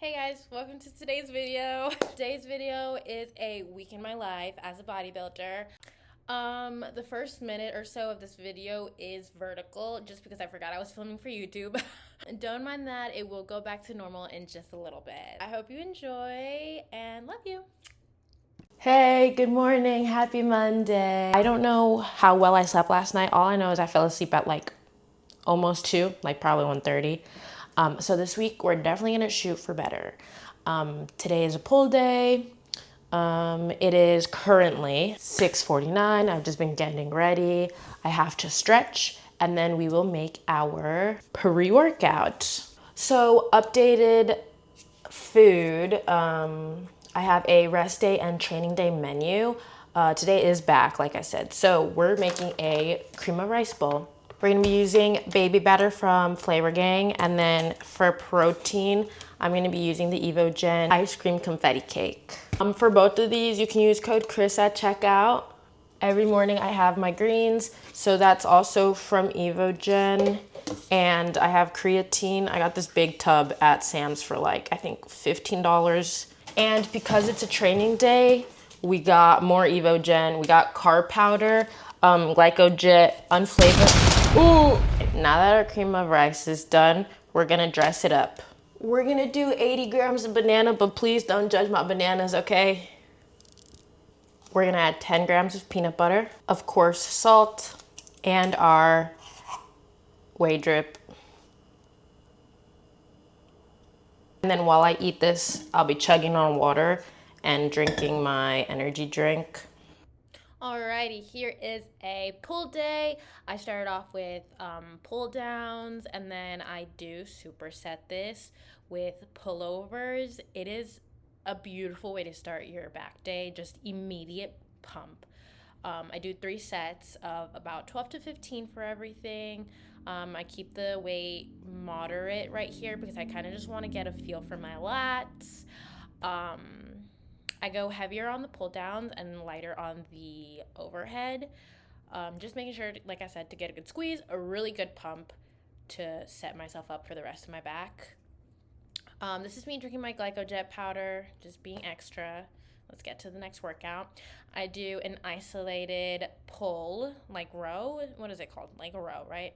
Hey guys, welcome to today's video. Today's video is a week in my life as a bodybuilder. The first minute or so of this video is vertical just because I forgot I was filming for YouTube. Don't mind that, it will go back to normal in just a little bit. I hope you enjoy and love you. Hey, good morning, happy Monday. I don't know how well I slept last night. All I know is I fell asleep at like almost 2, like probably 1:30. So this week we're definitely gonna shoot for better. Today is a pull day. It is currently 6:49. I've just been getting ready. I have to stretch and then we will make our pre-workout. So updated food. I have a rest day and training day menu. Today is back, like I said. So we're making a cream of rice bowl. We're gonna be using baby batter from Flavor Gang, and then for protein, I'm gonna be using the EVOGEN ice cream confetti cake. For both of these, you can use code CRIS at checkout. Every morning I have my greens, so that's also from EVOGEN. And I have creatine. I got this big tub at Sam's for like, I think $15. And because it's a training day, we got more EVOGEN. We got carb powder, glycogen, unflavored. Ooh! Now that our cream of rice is done, we're gonna dress it up. We're gonna do 80 grams of banana, but please don't judge my bananas, okay? We're gonna add 10 grams of peanut butter, of course, salt, and our whey drip. And then while I eat this, I'll be chugging on water and drinking my energy drink. Alrighty, here is a pull day. I started off with pull downs, and then I do superset this with pullovers. It is a beautiful way to start your back day, just immediate pump. I do 3 sets of about 12 to 15 for everything. I keep the weight moderate right here because I kind of just want to get a feel for my lats. I go heavier on the pull downs and lighter on the overhead. Just making sure, like I said, to get a good squeeze, a really good pump to set myself up for the rest of my back. This is me drinking my glycogen powder, just being extra. Let's get to the next workout. I do an isolated pull, like row. What is it called? Like a row, right?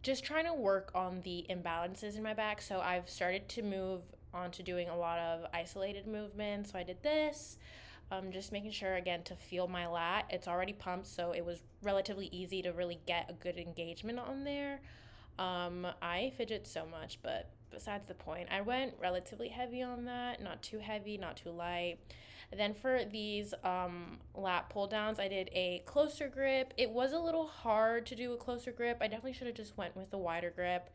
Just trying to work on the imbalances in my back. So I've started to move on to doing a lot of isolated movements. So I did this. Just making sure, again, to feel my lat. It's already pumped, so it was relatively easy to really get a good engagement on there. I fidget so much, but besides the point, I went relatively heavy on that. Not too heavy, not too light. Then for these lat pull downs, I did a closer grip. It was a little hard to do a closer grip. I definitely should have just went with a wider grip.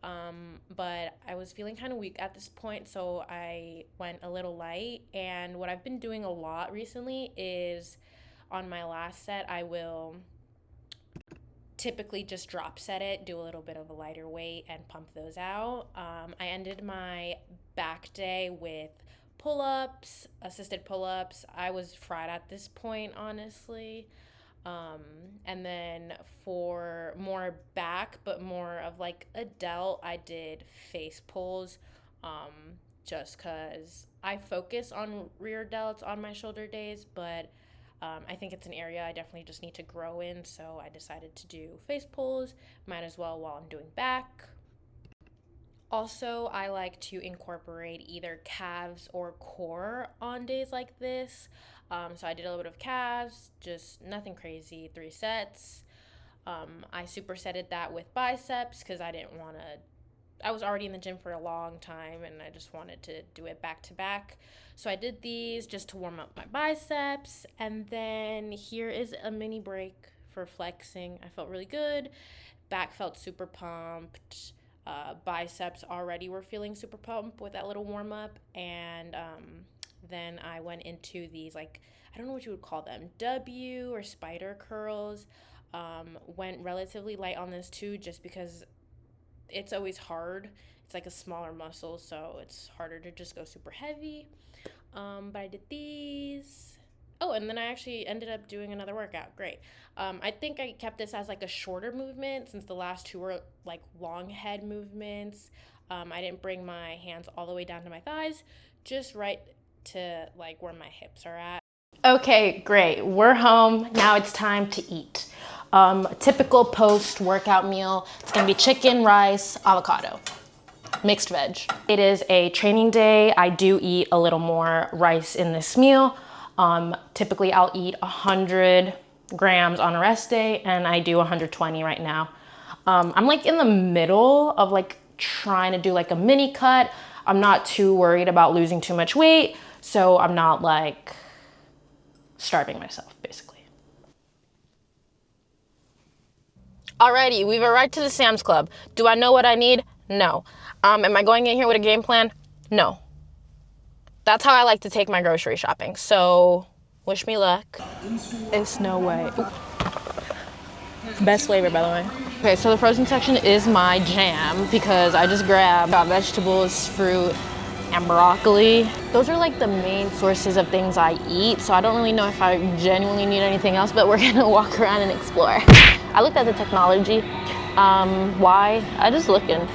But I was feeling kind of weak at this point, so I went a little light. And what I've been doing a lot recently is on my last set, I will typically just drop set it, do a little bit of a lighter weight, and pump those out. I ended my back day with pull-ups, assisted pull-ups. I was fried at this point, honestly. And then for more back, but more of like a delt, I did face pulls, just because I focus on rear delts on my shoulder days, but I think it's an area I definitely just need to grow in, so I decided to do face pulls. Might as well while I'm doing back. Also, I like to incorporate either calves or core on days like this. So I did a little bit of calves, just nothing crazy, 3 sets. I supersetted that with biceps because I didn't want to. I was already in the gym for a long time and I just wanted to do it back to back. So I did these just to warm up my biceps. And then here is a mini break for flexing. I felt really good. Back felt super pumped. Biceps already were feeling super pumped with that little warm up. And then I went into these, like, I don't know what you would call them, W or spider curls. Went relatively light on this too, just because it's always hard. It's like a smaller muscle, so it's harder to just go super heavy. But I did these. Oh, and then I actually ended up doing another workout. Great. I think I kept this as like a shorter movement since the last 2 were like long head movements. I didn't bring my hands all the way down to my thighs, just right to like where my hips are at. Okay, great. We're home. Now it's time to eat. Typical post-workout meal. It's gonna be chicken, rice, avocado, mixed veg. It is a training day. I do eat a little more rice in this meal. Typically I'll eat 100 grams on a rest day, and I do 120 right now. I'm like in the middle of like trying to do like a mini cut. I'm not too worried about losing too much weight, so I'm not like starving myself, basically. Alrighty, we've arrived to the Sam's Club. Do I know what I need? No. Am I going in here with a game plan? No. That's how I like to take my grocery shopping, so wish me luck. It's no way. Ooh. Best flavor, by the way. Okay, so the frozen section is my jam because I just got vegetables, fruit, and broccoli. Those are like the main sources of things I eat, so I don't really know if I genuinely need anything else, but we're gonna walk around and explore. I looked at the technology. Why? I just looking.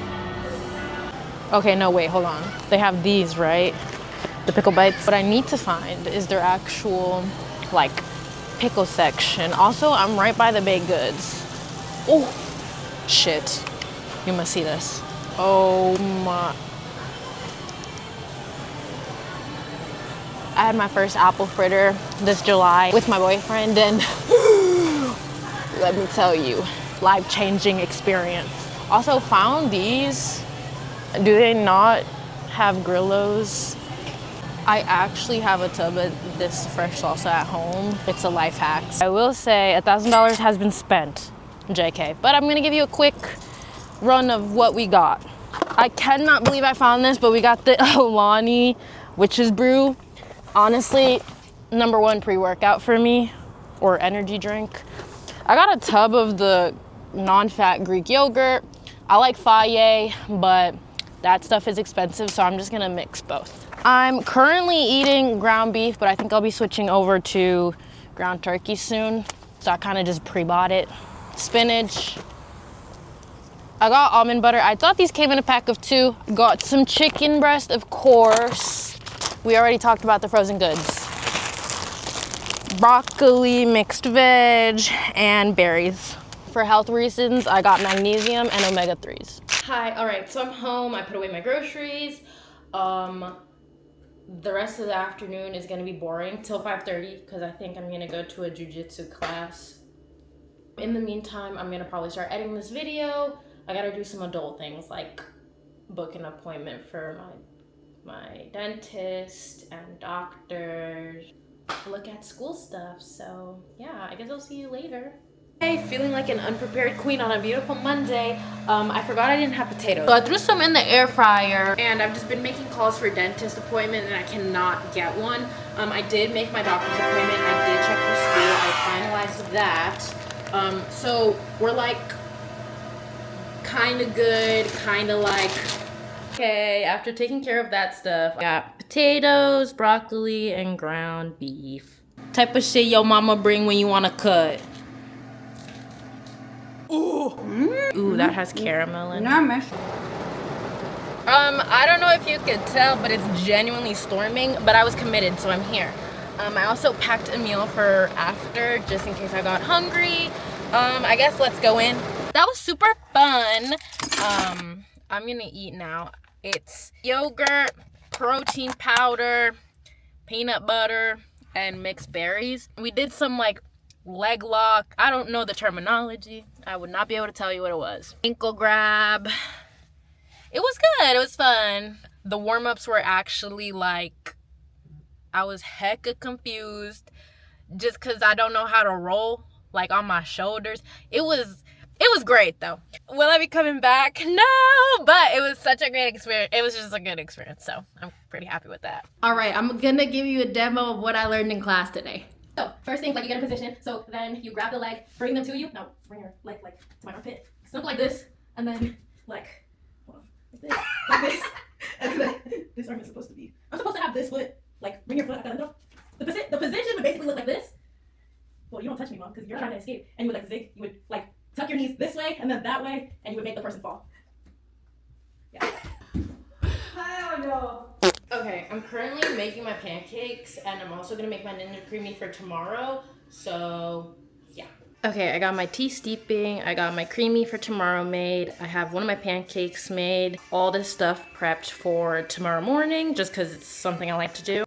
Okay, no, wait, hold on. They have these, right? The pickle bites. What I need to find is their actual, like, pickle section. Also, I'm right by the baked goods. Oh, shit. You must see this. Oh my. I had my first apple fritter this July with my boyfriend, and let me tell you, life-changing experience. Also found these. Do they not have Grillos? I actually have a tub of this fresh salsa at home. It's a life hack. I will say $1,000 has been spent, JK, but I'm gonna give you a quick run of what we got. I cannot believe I found this, but we got the Alani Witch's Brew. Honestly, #1 pre-workout for me, or energy drink. I got a tub of the non-fat Greek yogurt. I like Faye, but that stuff is expensive, so I'm just gonna mix both. I'm currently eating ground beef, but I think I'll be switching over to ground turkey soon. So I kind of just pre-bought it. Spinach. I got almond butter. I thought these came in a pack of 2. Got some chicken breast, of course. We already talked about the frozen goods. Broccoli, mixed veg, and berries. For health reasons, I got magnesium and omega-3s. Hi, all right, so I'm home. I put away my groceries. The rest of the afternoon is gonna be boring till 5:30 because I think I'm gonna go to a jiu-jitsu class. In the meantime, I'm gonna probably start editing this video. I gotta do some adult things like book an appointment for my dentist and doctors, look at school stuff. So yeah, I guess I'll see you later. Hey, feeling like an unprepared queen on a beautiful Monday. I forgot I didn't have potatoes, so I threw some in the air fryer, and I've just been making calls for a dentist appointment and I cannot get one. I did make my doctor's appointment. I did check for school. I finalized that. So we're like kind of good, kind of like okay. After taking care of that stuff, I got potatoes, broccoli, and ground beef. Type of shit your mama bring when you want to cut. Ooh, that has caramel in it. I don't know if you could tell, but it's genuinely storming, but I was committed, so I'm here. I also packed a meal for after, just in case I got hungry. I guess let's go in. That was super fun. I'm gonna eat now. It's yogurt, protein powder, peanut butter, and mixed berries. We did some like leg lock. I don't know the terminology. I would not be able to tell you what it was. Ankle grab. It was good. It was fun. The warm-ups were actually like, I was hecka confused just because I don't know how to roll like on my shoulders. It was great though. Will I be coming back? No, but it was such a great experience. It was just a good experience, so I'm pretty happy with that. All right, I'm gonna give you a demo of what I learned in class today. So first thing, like you get in position, so then you grab the leg, bring them to you. No, bring your leg like to my armpit. Something like this, and then like, hold on, like this, and then this arm is supposed to be. I'm supposed to have this foot, like bring your foot out the position would basically look like this. Well, you don't touch me, mom, because you're trying to escape, and you would like zig. You would like tuck your knees this way and then that way, and you would make the person fall. Yeah. Okay, I'm currently making my pancakes, and I'm also gonna make my Ninja Creamy for tomorrow, so yeah. Okay, I got my tea steeping, I got my creamy for tomorrow made, I have one of my pancakes made, all this stuff prepped for tomorrow morning, just because it's something I like to do.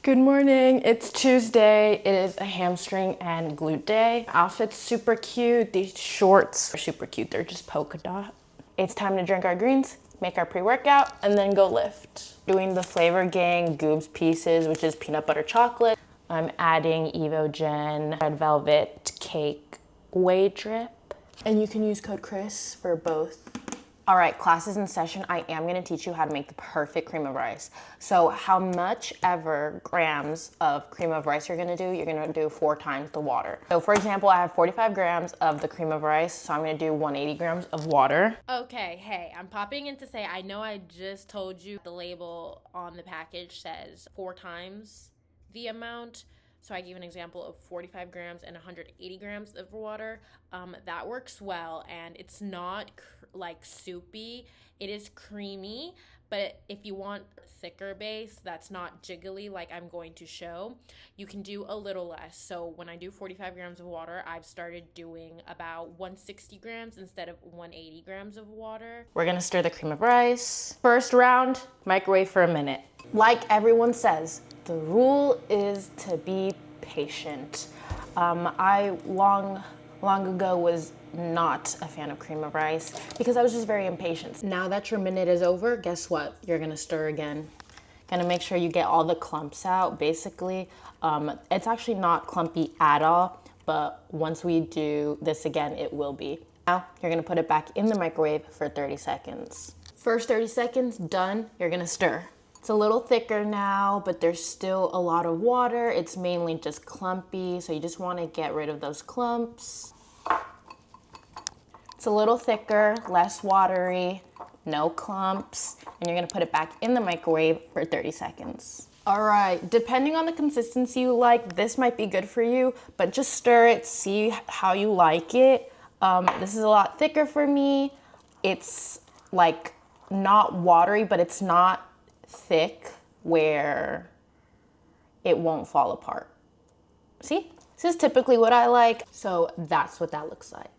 Good morning, it's Tuesday. It is a hamstring and glute day. Outfit's super cute. These shorts are super cute. They're just polka dot. It's time to drink our greens, make our pre-workout, and then go lift. Doing the Flavor Gang Goobs Pieces, which is peanut butter chocolate. I'm adding EVOGEN Red Velvet Cake Whey Drip. And you can use code CRIS for both. All right, class is in session. I am gonna teach you how to make the perfect cream of rice. So how much ever grams of cream of rice you're gonna do 4 times the water. So for example, I have 45 grams of the cream of rice, so I'm gonna do 180 grams of water. Okay, hey, I'm popping in to say, I know I just told you the label on the package says 4 times the amount. So I gave an example of 45 grams and 180 grams of water. That works well, and it's not like soupy. It is creamy, but if you want thicker base that's not jiggly like I'm going to show, you can do a little less. So when I do 45 grams of water, I've started doing about 160 grams instead of 180 grams of water. We're gonna stir the cream of rice. First round, microwave for a minute. Like everyone says, the rule is to be patient. I long ago was not a fan of cream of rice because I was just very impatient. Now that your minute is over, guess what? You're gonna stir again. Gonna make sure you get all the clumps out, basically. It's actually not clumpy at all, but once we do this again, it will be. Now, you're gonna put it back in the microwave for 30 seconds. First 30 seconds, done, you're gonna stir. It's a little thicker now, but there's still a lot of water. It's mainly just clumpy, so you just wanna get rid of those clumps. It's a little thicker, less watery, no clumps, and you're gonna put it back in the microwave for 30 seconds. All right, depending on the consistency you like, this might be good for you, but just stir it, see how you like it. This is a lot thicker for me. It's like not watery, but it's not thick where it won't fall apart. See? This is typically what I like, so that's what that looks like.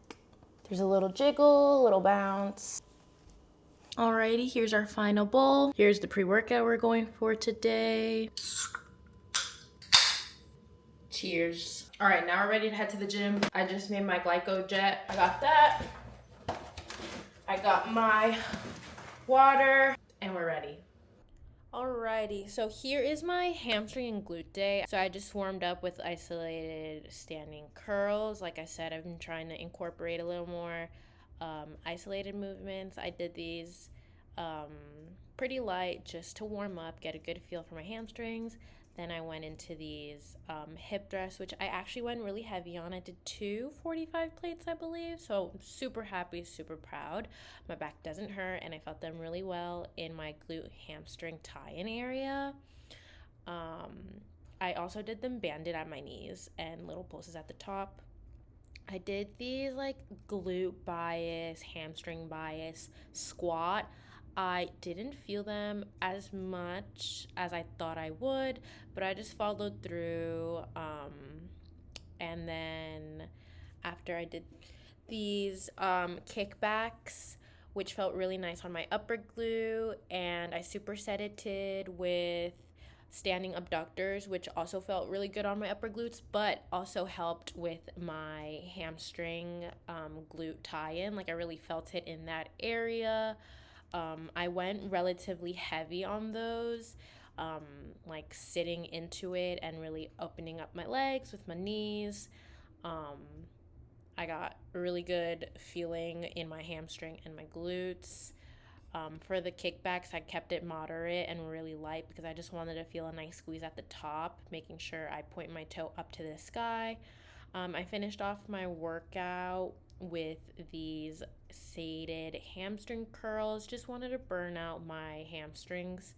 There's a little jiggle, a little bounce. Alrighty, here's our final bowl. Here's the pre-workout we're going for today. Cheers. All right, now we're ready to head to the gym. I just made my glycogen. I got that. I got my water, and we're ready. Alrighty, so here is my hamstring and glute day. So I just warmed up with isolated standing curls. Like I said, I've been trying to incorporate a little more isolated movements. I did these pretty light just to warm up, get a good feel for my hamstrings. Then I went into these hip thrusts, which I actually went really heavy on. I did 2 45 plates, I believe. So I'm super happy, super proud. My back doesn't hurt, and I felt them really well in my glute hamstring tie-in area. I also did them banded at my knees and little pulses at the top. I did these like glute bias, hamstring bias squat. I didn't feel them as much as I thought I would, but I just followed through. And then after I did these kickbacks, which felt really nice on my upper glute, and I supersetted it with standing abductors, which also felt really good on my upper glutes, but also helped with my hamstring glute tie-in. Like I really felt it in that area. I went relatively heavy on those, like sitting into it and really opening up my legs with my knees. I got a really good feeling in my hamstring and my glutes. For the kickbacks, I kept it moderate and really light because I just wanted to feel a nice squeeze at the top, making sure I point my toe up to the sky. I finished off my workout with these sated hamstring curls. Just wanted to burn out my hamstrings.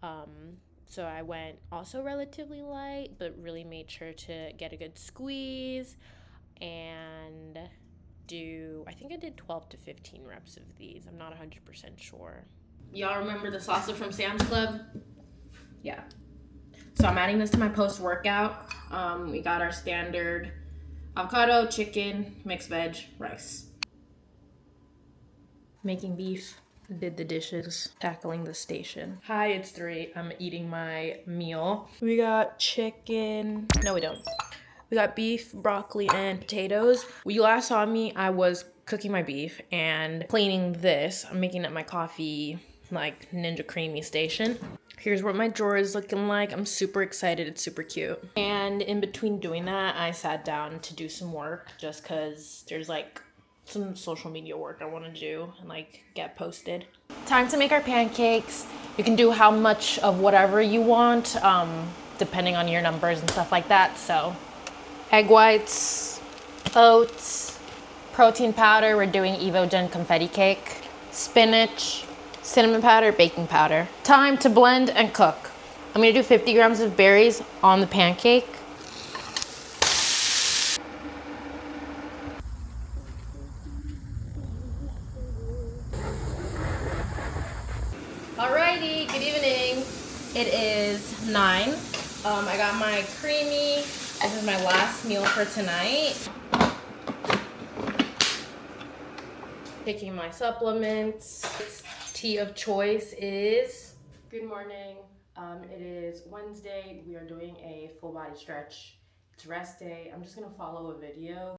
So I went also relatively light, but really made sure to get a good squeeze and I think I did 12 to 15 reps of these. I'm not 100% sure. Y'all remember the salsa from Sam's Club? Yeah. So I'm adding this to my post-workout. We got our standard avocado, chicken, mixed veg, rice. Making beef, did the dishes, tackling the station. Hi, it's 3. I'm eating my meal. We got chicken. No, we don't. We got beef, broccoli, and potatoes. When you last saw me, I was cooking my beef and cleaning this. I'm making up my coffee, like Ninja Creamy station. Here's what my drawer is looking like. I'm super excited. It's super cute. And in between doing that, I sat down to do some work just because there's like some social media work I want to do and like get posted. Time to make our pancakes. You can do how much of whatever you want, depending on your numbers and stuff like that. So egg whites, oats, protein powder. We're doing EVOGEN confetti cake, spinach, cinnamon powder, baking powder. Time to blend and cook. I'm gonna do 50 grams of berries on the pancake. Alrighty, good evening. It is 9. I got my creamy. This is my last meal for tonight. Taking my supplements. Tea of choice is, good morning. It is Wednesday. We are doing a full body stretch. It's rest day. I'm just gonna follow a video.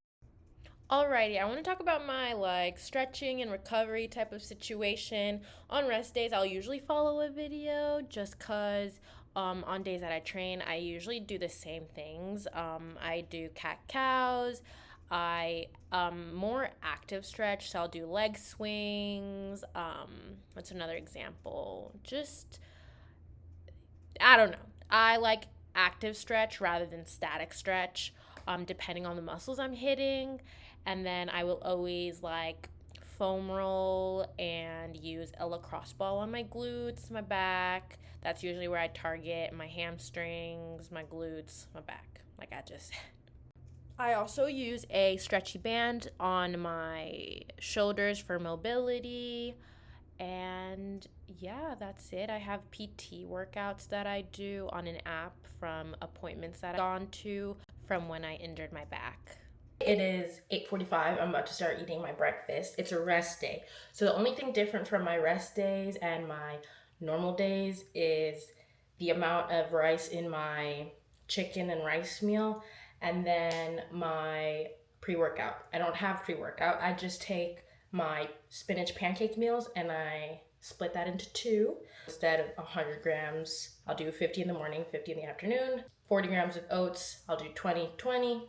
Alrighty, I want to talk about my like stretching and recovery type of situation. On rest days, I'll usually follow a video just cause on days that I train, I usually do the same things. I do cat-cows. I more active stretch, so I'll do leg swings. What's another example? Just, I don't know. I like active stretch rather than static stretch, depending on the muscles I'm hitting. And then I will always like foam roll and use a lacrosse ball on my glutes, my back. That's usually where I target my hamstrings, my glutes, my back, like I just said. I also use a stretchy band on my shoulders for mobility. And yeah, that's it. I have PT workouts that I do on an app from appointments that I've gone to from when I injured my back. It is 8:45. I'm about to start eating my breakfast. It's a rest day. So the only thing different from my rest days and my normal days is the amount of rice in my chicken and rice meal, and then my pre-workout. I don't have pre-workout. I just take my spinach pancake meals and I split that into 2. Instead of 100 grams, I'll do 50 in the morning, 50 in the afternoon. 40 grams of oats, I'll do 20, 20.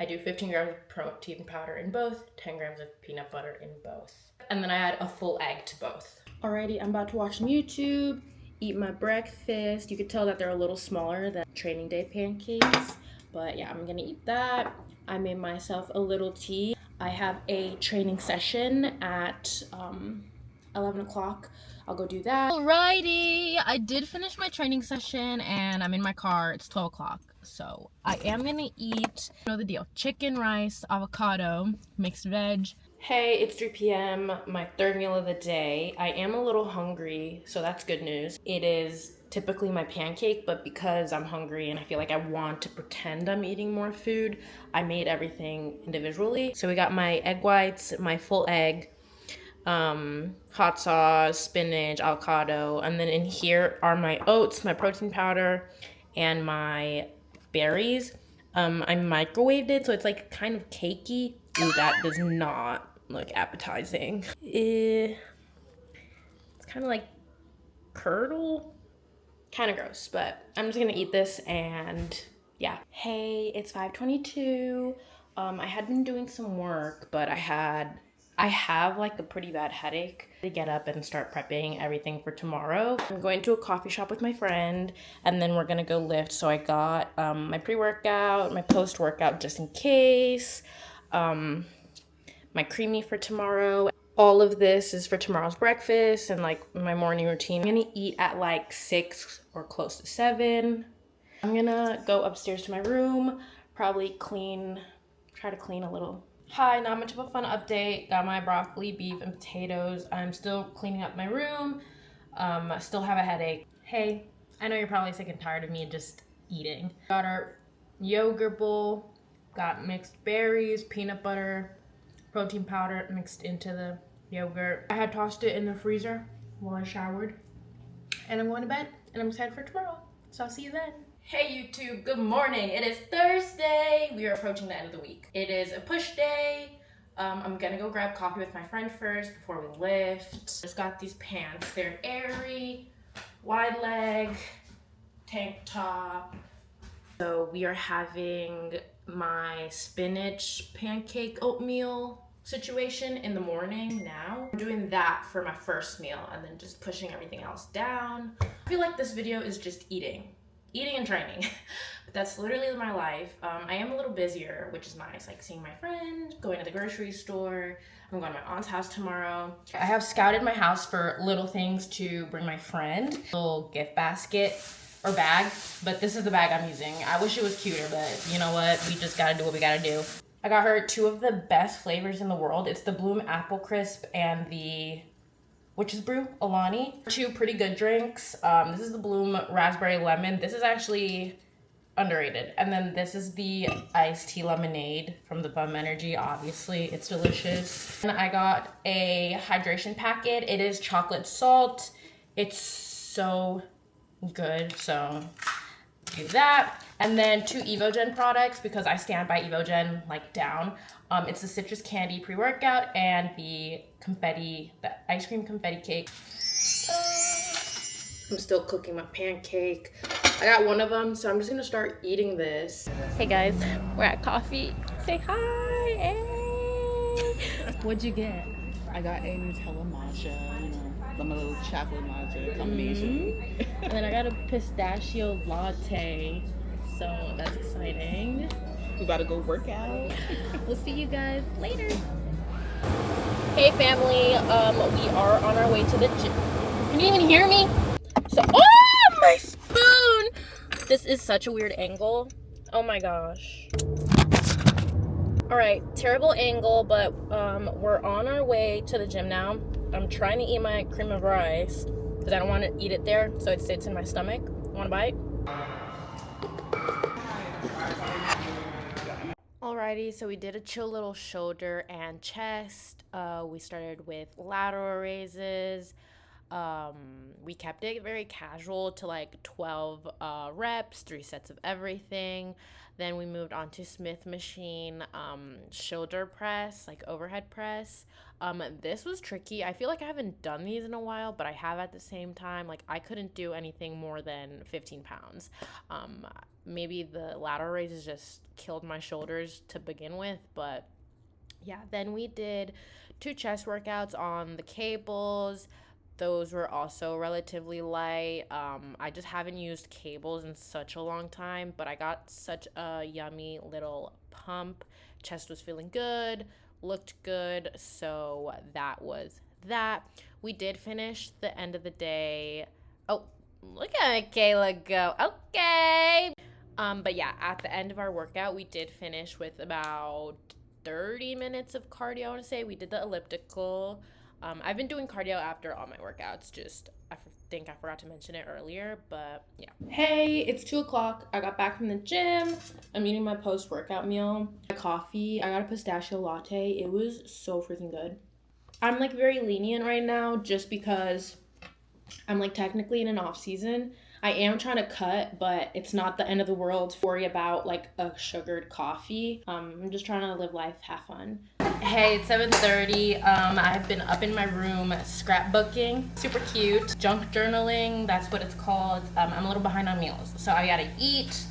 I do 15 grams of protein powder in both, 10 grams of peanut butter in both. And then I add a full egg to both. Alrighty, I'm about to watch some YouTube, eat my breakfast. You can tell that they're a little smaller than training day pancakes, but yeah, I'm gonna eat that. I made myself a little tea. I have a training session at 11 o'clock. I'll go do that. Alrighty, I did finish my training session and I'm in my car. It's 12 o'clock. So I am gonna eat, you know the deal, chicken, rice, avocado, mixed veg. Hey, it's 3 p.m., my third meal of the day. I am a little hungry, so that's good news. It is typically my pancake, but because I'm hungry and I feel like I want to pretend I'm eating more food, I made everything individually. So we got my egg whites, my full egg, hot sauce, spinach, avocado, and then in here are my oats, my protein powder, and my berries. I microwaved it, so it's like kind of cakey. Ooh, that does not look appetizing. It's kind of like curdle. Kind of gross, but I'm just gonna eat this and yeah. Hey, it's 5:22. I had been doing some work, but I have like a pretty bad headache. To get up and start prepping everything for tomorrow. I'm going to a coffee shop with my friend and then we're gonna go lift. So I got my pre-workout, my post-workout just in case, my creamy for tomorrow. All of this is for tomorrow's breakfast and like my morning routine. I'm gonna eat at like 6 or close to 7. I'm gonna go upstairs to my room, probably try to clean a little. Hi, not much of a fun update. Got my broccoli, beef, and potatoes. I'm still cleaning up my room. I still have a headache. Hey, I know you're probably sick and tired of me just eating. Got our yogurt bowl, got mixed berries, peanut butter, protein powder mixed into the yogurt. I had tossed it in the freezer while I showered. And I'm going to bed, and I'm excited for tomorrow. So I'll see you then. Hey YouTube, good morning. It is Thursday. We are approaching the end of the week. It is a push day. I'm gonna go grab coffee with my friend first before we lift. Just got these pants. They're airy, wide leg, tank top. So we are having my spinach pancake oatmeal situation in the morning now. I'm doing that for my first meal and then just pushing everything else down. I feel like this video is just eating and training. But that's literally my life. I am a little busier, which is nice, like seeing my friend, going to the grocery store. I'm going to my aunt's house tomorrow. I have scouted my house for little things to bring my friend. A little gift basket or bag, but this is the bag I'm using. I wish it was cuter, but you know what? We just gotta do what we gotta do. I got her two of the best flavors in the world. It's the Bloom Apple Crisp and the Witch's Brew Alani. Two pretty good drinks. This is the Bloom Raspberry Lemon. This is actually underrated. And then this is the iced tea lemonade from the Bum Energy. Obviously, it's delicious. And I got a hydration packet. It is chocolate salt. It's so good, so do that. And then 2 EVOGEN products because I stand by EVOGEN like down. It's the citrus candy pre-workout and the ice cream confetti cake. I'm still cooking my pancake. I got one of them, so I'm just gonna start eating this. Hey guys, we're at coffee. Say hi. Hey. What'd you get? I got a Nutella matcha, some little chocolate matcha combination. And then I got a pistachio latte, so that's exciting. We about to go work out. We'll see you guys later. Hey family, we are on our way to the gym. Can you even hear me? So, oh my spoon! This is such a weird angle. Oh my gosh. All right, terrible angle, but we're on our way to the gym now. I'm trying to eat my cream of rice because I don't want to eat it there, so it sits in my stomach. Want a bite? Alrighty, so we did a chill little shoulder and chest. We started with lateral raises. We kept it very casual to like 12 reps, 3 sets of everything. Then we moved on to Smith machine, shoulder press, like overhead press. This was tricky. I feel like I haven't done these in a while, but I have at the same time. Like I couldn't do anything more than 15 pounds. Maybe the lateral raises just killed my shoulders to begin with, but yeah. Then we did 2 chest workouts on the cables. Those were also relatively light. I just haven't used cables in such a long time, but I got such a yummy little pump. Chest was feeling good, looked good, so that was that. We did finish the end of the day. Oh, look at Kayla go. Okay. But yeah, at the end of our workout, we did finish with about 30 minutes of cardio, I want to say. We did the elliptical. I've been doing cardio after all my workouts, I think I forgot to mention it earlier, but yeah. Hey, it's 2 o'clock. I got back from the gym. I'm eating my post-workout meal. Coffee, I got a pistachio latte. It was so freaking good. I'm like very lenient right now just because I'm like technically in an off season. I am trying to cut, but it's not the end of the world to worry about like a sugared coffee. I'm just trying to live life, have fun. Hey, it's 7:30. I've been up in my room scrapbooking. Super cute. Junk journaling, that's what it's called. I'm a little behind on meals, so I gotta eat.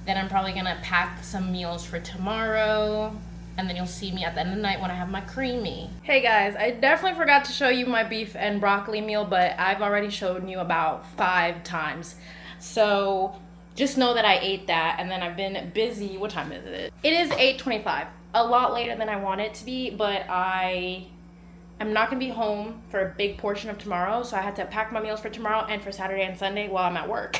Then I'm probably gonna pack some meals for tomorrow. And then you'll see me at the end of the night when I have my creamy. Hey guys, I definitely forgot to show you my beef and broccoli meal, but I've already shown you about 5 times. So just know that I ate that, and then I've been busy. What time is it? It is 8:25. A lot later than I want it to be, but I'm not gonna be home for a big portion of tomorrow, so I had to pack my meals for tomorrow and for Saturday and Sunday while I'm at work.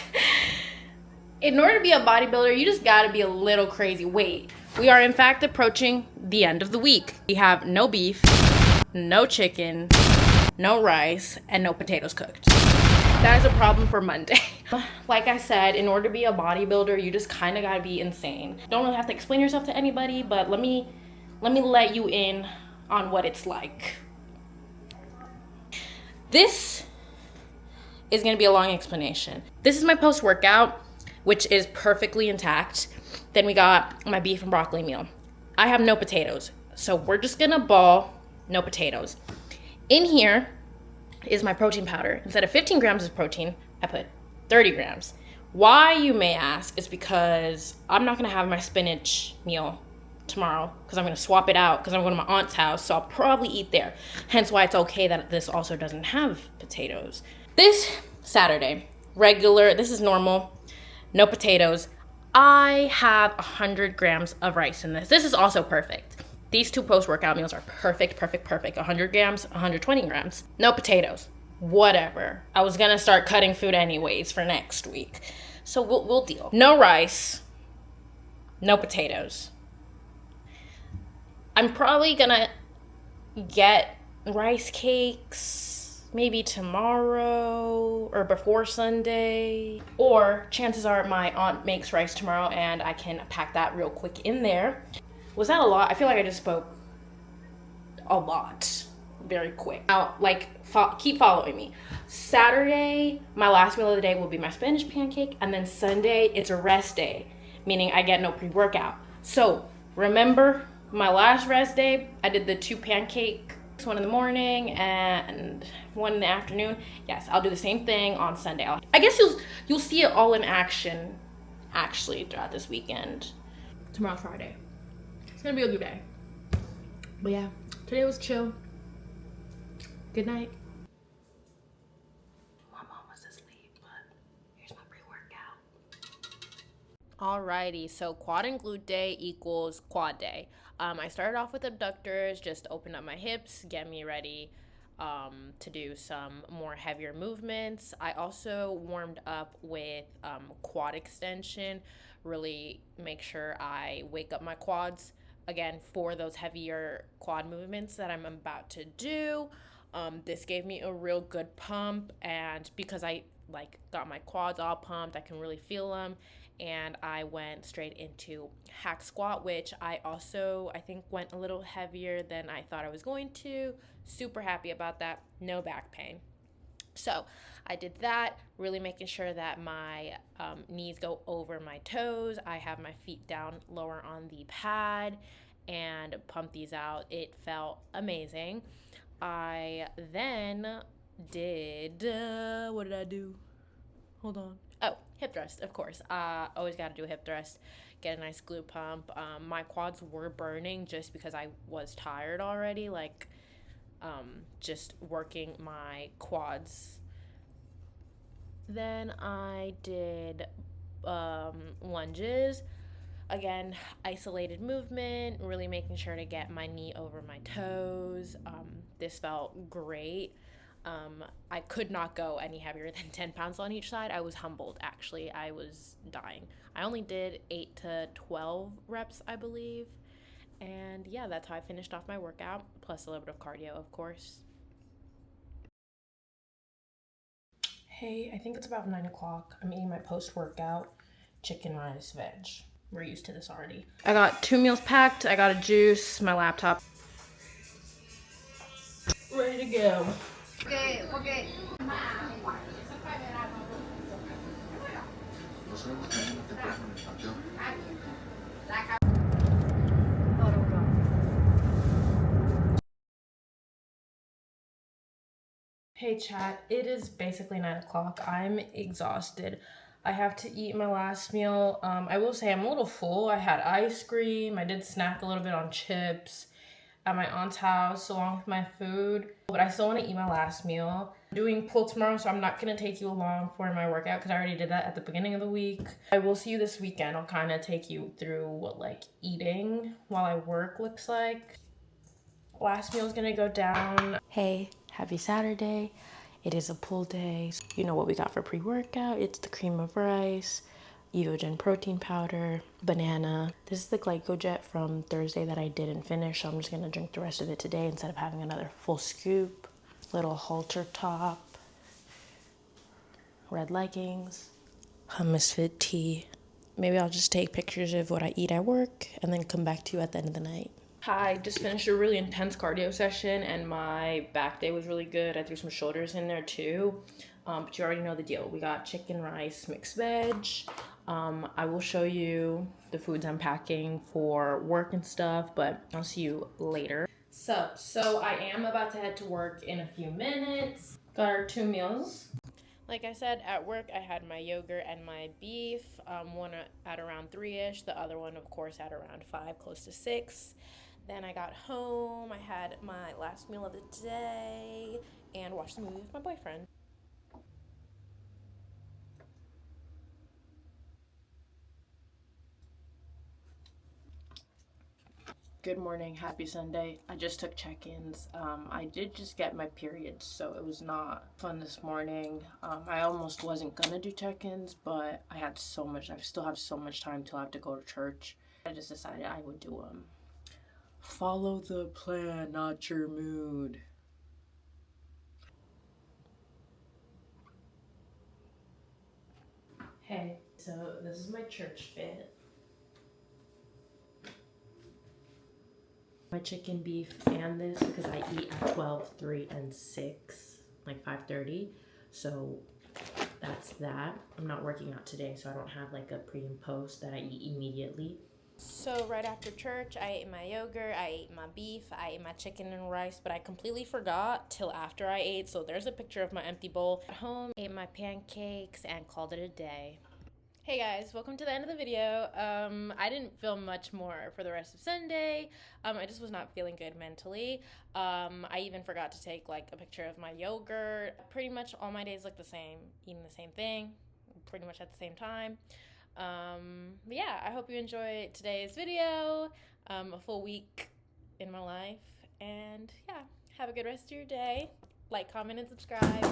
In order to be a bodybuilder, you just gotta be a little crazy. Wait, we are in fact approaching the end of the week. We have no beef, no chicken, no rice, and no potatoes cooked. That is a problem for Monday. Like I said, in order to be a bodybuilder, you just kind of gotta be insane. Don't really have to explain yourself to anybody, but let me let you in on what it's like. This is gonna be a long explanation. This is my post-workout, which is perfectly intact. Then we got my beef and broccoli meal. I have no potatoes, so we're just gonna ball no potatoes. In here is my protein powder. Instead of 15 grams of protein, I put 30 grams. Why, you may ask, is because I'm not gonna have my spinach meal tomorrow because I'm gonna swap it out because I'm going to my aunt's house, so I'll probably eat there. Hence why it's okay that this also doesn't have potatoes. This Saturday, regular, this is normal, no potatoes. I have 100 grams of rice in this. This is also perfect. These two post-workout meals are perfect. 100 grams, 120 grams. No potatoes. Whatever. I was gonna start cutting food anyways for next week. So we'll deal. No rice. No potatoes. I'm probably gonna get rice cakes maybe tomorrow or before Sunday. Or chances are my aunt makes rice tomorrow and I can pack that real quick in there. Was that a lot? I feel like I just spoke a lot very quick. Now, like, keep following me. Saturday, my last meal of the day will be my spinach pancake, and then Sunday, it's a rest day, meaning I get no pre-workout. So, remember my last rest day, I did the 2 pancakes, one in the morning and one in the afternoon. Yes, I'll do the same thing on Sunday. I guess you'll see it all in action, actually, throughout this weekend. Tomorrow's Friday. It's gonna be a good day. But yeah, today was chill. Good night. My mom was asleep, but here's my pre-workout. Alrighty, so quad and glute day equals quad day. I started off with abductors, just open up my hips, get me ready to do some more heavier movements. I also warmed up with quad extension, really make sure I wake up my quads again for those heavier quad movements that I'm about to do. This gave me a real good pump, and because I got my quads all pumped, I can really feel them, and I went straight into hack squat, which I think went a little heavier than I thought I was going to. Super happy about that. No back pain. So I did that, really making sure that my knees go over my toes. I have my feet down lower on the pad and pump these out. It felt amazing. I then did, what did I do? Hold on. Oh, hip thrust, of course. Always got to do a hip thrust, get a nice glute pump. My quads were burning just because I was tired already, just working my quads. Then I did lunges. Again, isolated movement, really making sure to get my knee over my toes. This felt great. I could not go any heavier than 10 pounds on each side. I was humbled, actually. I was dying. I only did 8 to 12 reps, I believe. And yeah, that's how I finished off my workout, plus a little bit of cardio, of course. Hey, I think it's about 9 o'clock. I'm eating my post-workout chicken rice veg. We're used to this already. I got 2 meals packed. I got a juice, my laptop. Ready to go. Okay. Hey chat, it is basically 9 o'clock. I'm exhausted. I have to eat my last meal. I will say I'm a little full. I had ice cream. I did snack a little bit on chips at my aunt's house along with my food. But I still want to eat my last meal. I'm doing pull tomorrow, so I'm not going to take you along for my workout because I already did that at the beginning of the week. I will see you this weekend. I'll kind of take you through what eating while I work looks like. Last meal is going to go down. Hey, happy Saturday. It is a pull day. You know what we got for pre-workout. It's the cream of rice, EVOGEN protein powder, banana. This is the glycogen from Thursday that I didn't finish, so I'm just gonna drink the rest of it today instead of having another full scoop. Little halter top. red leggings, hummus fit tee. Maybe I'll just take pictures of what I eat at work and then come back to you at the end of the night. Hi, just finished a really intense cardio session and my back day was really good. I threw some shoulders in there too. But you already know the deal. We got chicken, rice, mixed veg. I will show you the foods I'm packing for work and stuff, but I'll see you later. So I am about to head to work in a few minutes. Got our 2 meals. Like I said, at work I had my yogurt and my beef, one at around 3-ish, the other one of course at around 5, close to 6. Then I got home, I had my last meal of the day, and watched the movie with my boyfriend. Good morning, happy Sunday. I just took check-ins. I did just get my period, so it was not fun this morning. I almost wasn't gonna do check-ins, but I still have so much time till I have to go to church. I just decided I would do them. Follow the plan, not your mood. Hey, so this is my church fit. My chicken, beef, and this because I eat at 12, 3, and 6, like 5:30. So that's that. I'm not working out today, so I don't have like a pre and post that I eat immediately. So right after church, I ate my yogurt, I ate my beef, I ate my chicken and rice, but I completely forgot till after I ate. So there's a picture of my empty bowl. At home, ate my pancakes and called it a day. Hey guys, welcome to the end of the video. I didn't film much more for the rest of Sunday. I just was not feeling good mentally. I even forgot to take like a picture of my yogurt. Pretty much all my days look the same, eating the same thing, pretty much at the same time. But yeah, I hope you enjoyed today's video, a full week in my life, and yeah, have a good rest of your day. Like, comment, and subscribe.